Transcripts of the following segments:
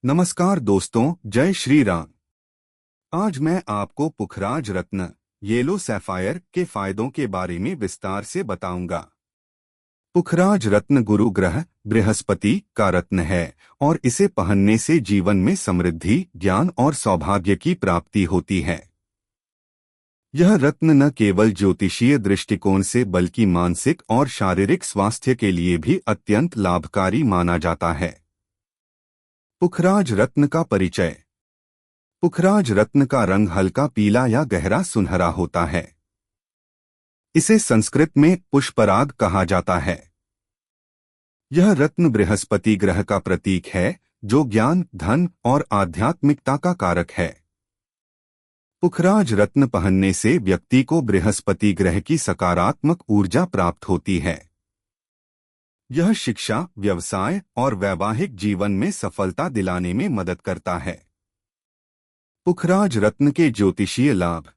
नमस्कार दोस्तों, जय श्री राम। आज मैं आपको पुखराज रत्न येलो सैफायर के फायदों के बारे में विस्तार से बताऊंगा। पुखराज रत्न गुरु ग्रह बृहस्पति का रत्न है और इसे पहनने से जीवन में समृद्धि, ज्ञान और सौभाग्य की प्राप्ति होती है। यह रत्न न केवल ज्योतिषीय दृष्टिकोण से बल्कि मानसिक और शारीरिक स्वास्थ्य के लिए भी अत्यंत लाभकारी माना जाता है। पुखराज रत्न का परिचय। पुखराज रत्न का रंग हल्का पीला या गहरा सुनहरा होता है। इसे संस्कृत में पुष्पराग कहा जाता है। यह रत्न बृहस्पति ग्रह का प्रतीक है, जो ज्ञान, धन और आध्यात्मिकता का कारक है। पुखराज रत्न पहनने से व्यक्ति को बृहस्पति ग्रह की सकारात्मक ऊर्जा प्राप्त होती है। यह शिक्षा, व्यवसाय और वैवाहिक जीवन में सफलता दिलाने में मदद करता है। पुखराज रत्न के ज्योतिषीय लाभ।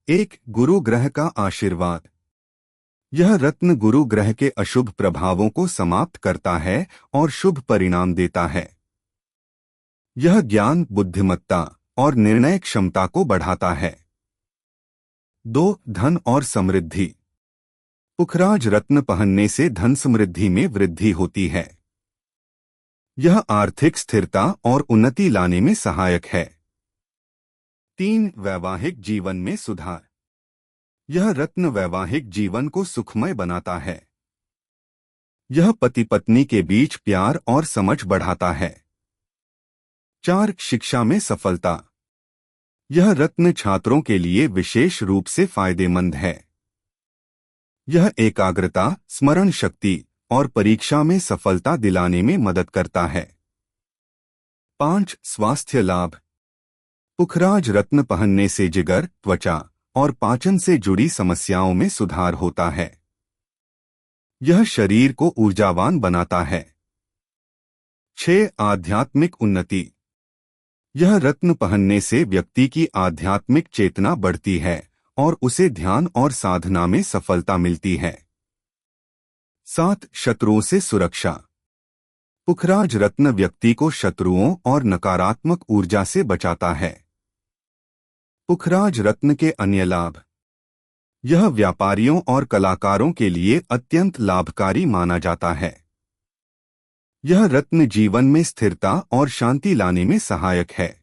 1. गुरु ग्रह का आशीर्वाद। यह रत्न गुरु ग्रह के अशुभ प्रभावों को समाप्त करता है और शुभ परिणाम देता है। यह ज्ञान, बुद्धिमत्ता और निर्णय क्षमता को बढ़ाता है। 2. धन और समृद्धि। पुखराज रत्न पहनने से धन समृद्धि में वृद्धि होती है। यह आर्थिक स्थिरता और उन्नति लाने में सहायक है। 3. वैवाहिक जीवन में सुधार। यह रत्न वैवाहिक जीवन को सुखमय बनाता है। यह पति पत्नी के बीच प्यार और समझ बढ़ाता है। 4. शिक्षा में सफलता। यह रत्न छात्रों के लिए विशेष रूप से फायदेमंद है। यह एकाग्रता, स्मरण शक्ति और परीक्षा में सफलता दिलाने में मदद करता है। 5. स्वास्थ्य लाभ। पुखराज रत्न पहनने से जिगर, त्वचा और पाचन से जुड़ी समस्याओं में सुधार होता है। यह शरीर को ऊर्जावान बनाता है। 6. आध्यात्मिक उन्नति। यह रत्न पहनने से व्यक्ति की आध्यात्मिक चेतना बढ़ती है और उसे ध्यान और साधना में सफलता मिलती है। 7. शत्रुओं से सुरक्षा। पुखराज रत्न व्यक्ति को शत्रुओं और नकारात्मक ऊर्जा से बचाता है। पुखराज रत्न के अन्य लाभ। यह व्यापारियों और कलाकारों के लिए अत्यंत लाभकारी माना जाता है। यह रत्न जीवन में स्थिरता और शांति लाने में सहायक है।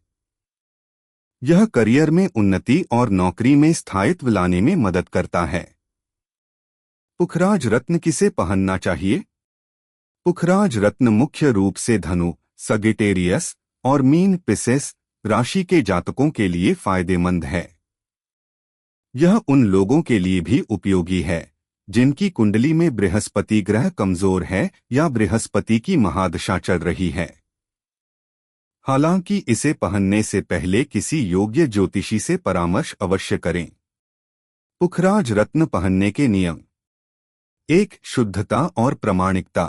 यह करियर में उन्नति और नौकरी में स्थायित्व लाने में मदद करता है। पुखराज रत्न किसे पहनना चाहिए? पुखराज रत्न मुख्य रूप से धनु, सगिटेरियस और मीन पिसेस राशि के जातकों के लिए फायदेमंद है। यह उन लोगों के लिए भी उपयोगी है जिनकी कुंडली में बृहस्पति ग्रह कमजोर है या बृहस्पति की महादशा चल रही है। हालांकि इसे पहनने से पहले किसी योग्य ज्योतिषी से परामर्श अवश्य करें। पुखराज रत्न पहनने के नियम। 1. शुद्धता और प्रामाणिकता।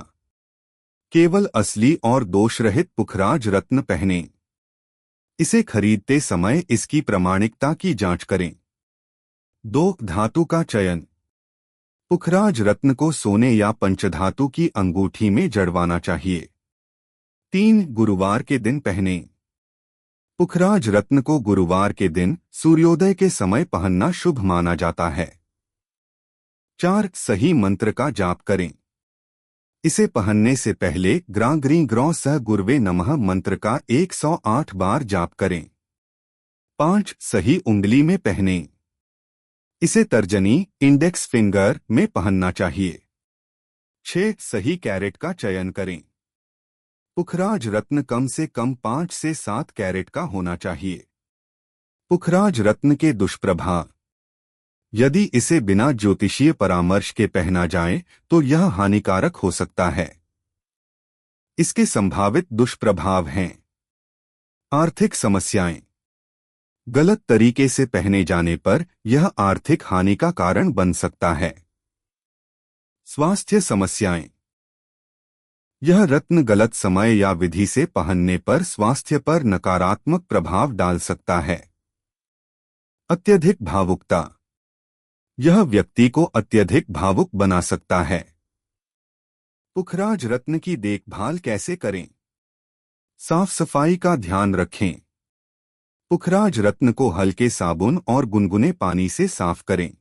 केवल असली और दोषरहित पुखराज रत्न पहनें। इसे खरीदते समय इसकी प्रामाणिकता की जांच करें। 2. धातु का चयन। पुखराज रत्न को सोने या पंचधातु की अंगूठी में जड़वाना चाहिए। 3. गुरुवार के दिन पहनें। पुखराज रत्न को गुरुवार के दिन सूर्योदय के समय पहनना शुभ माना जाता है। 4. सही मंत्र का जाप करें। इसे पहनने से पहले ग्रां ग्रीं ग्रौं सह गुरवे नमः मंत्र का 108 बार जाप करें। 5. सही उंगली में पहनें। इसे तर्जनी, इंडेक्स फिंगर में पहनना चाहिए। 6. सही कैरेट का चयन करें। पुखराज रत्न कम से कम 5 से 7 कैरेट का होना चाहिए। पुखराज रत्न के दुष्प्रभाव। यदि इसे बिना ज्योतिषीय परामर्श के पहना जाए तो यह हानिकारक हो सकता है। इसके संभावित दुष्प्रभाव हैं: आर्थिक समस्याएं। गलत तरीके से पहने जाने पर यह आर्थिक हानि का कारण बन सकता है। स्वास्थ्य समस्याएं। यह रत्न गलत समय या विधि से पहनने पर स्वास्थ्य पर नकारात्मक प्रभाव डाल सकता है। अत्यधिक भावुकता। यह व्यक्ति को अत्यधिक भावुक बना सकता है। पुखराज रत्न की देखभाल कैसे करें? साफ सफाई का ध्यान रखें। पुखराज रत्न को हल्के साबुन और गुनगुने पानी से साफ करें।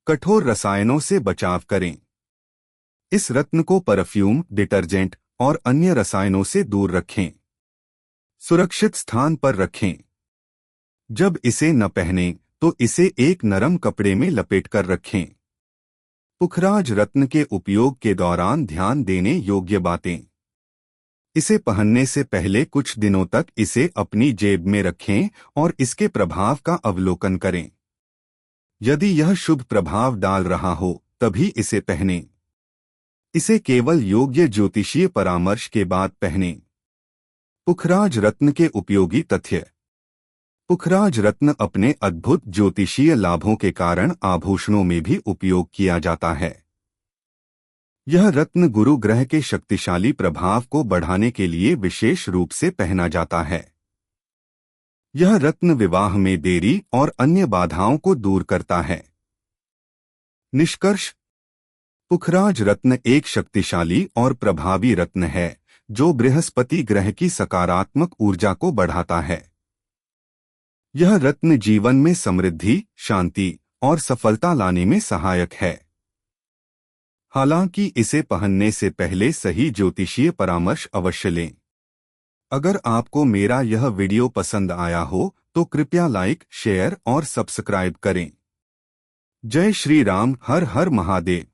कठोर रसायनों से बचाव करें। इस रत्न को परफ्यूम, डिटर्जेंट और अन्य रसायनों से दूर रखें। सुरक्षित स्थान पर रखें। जब इसे न पहनें तो इसे एक नरम कपड़े में लपेटकर रखें। पुखराज रत्न के उपयोग के दौरान ध्यान देने योग्य बातें। इसे पहनने से पहले कुछ दिनों तक इसे अपनी जेब में रखें और इसके प्रभाव का अवलोकन करें। यदि यह शुभ प्रभाव डाल रहा हो तभी इसे पहनें। इसे केवल योग्य ज्योतिषीय परामर्श के बाद पहनें। पुखराज रत्न के उपयोगी तथ्य। पुखराज रत्न अपने अद्भुत ज्योतिषीय लाभों के कारण आभूषणों में भी उपयोग किया जाता है। यह रत्न गुरु ग्रह के शक्तिशाली प्रभाव को बढ़ाने के लिए विशेष रूप से पहना जाता है। यह रत्न विवाह में देरी और अन्य बाधाओं को दूर करता है। निष्कर्ष। पुखराज रत्न एक शक्तिशाली और प्रभावी रत्न है जो बृहस्पति ग्रह की सकारात्मक ऊर्जा को बढ़ाता है। यह रत्न जीवन में समृद्धि, शांति और सफलता लाने में सहायक है। हालांकि इसे पहनने से पहले सही ज्योतिषीय परामर्श अवश्य लें। अगर आपको मेरा यह वीडियो पसंद आया हो तो कृपया लाइक, शेयर और सब्सक्राइब करें। जय श्री राम। हर हर महादेव।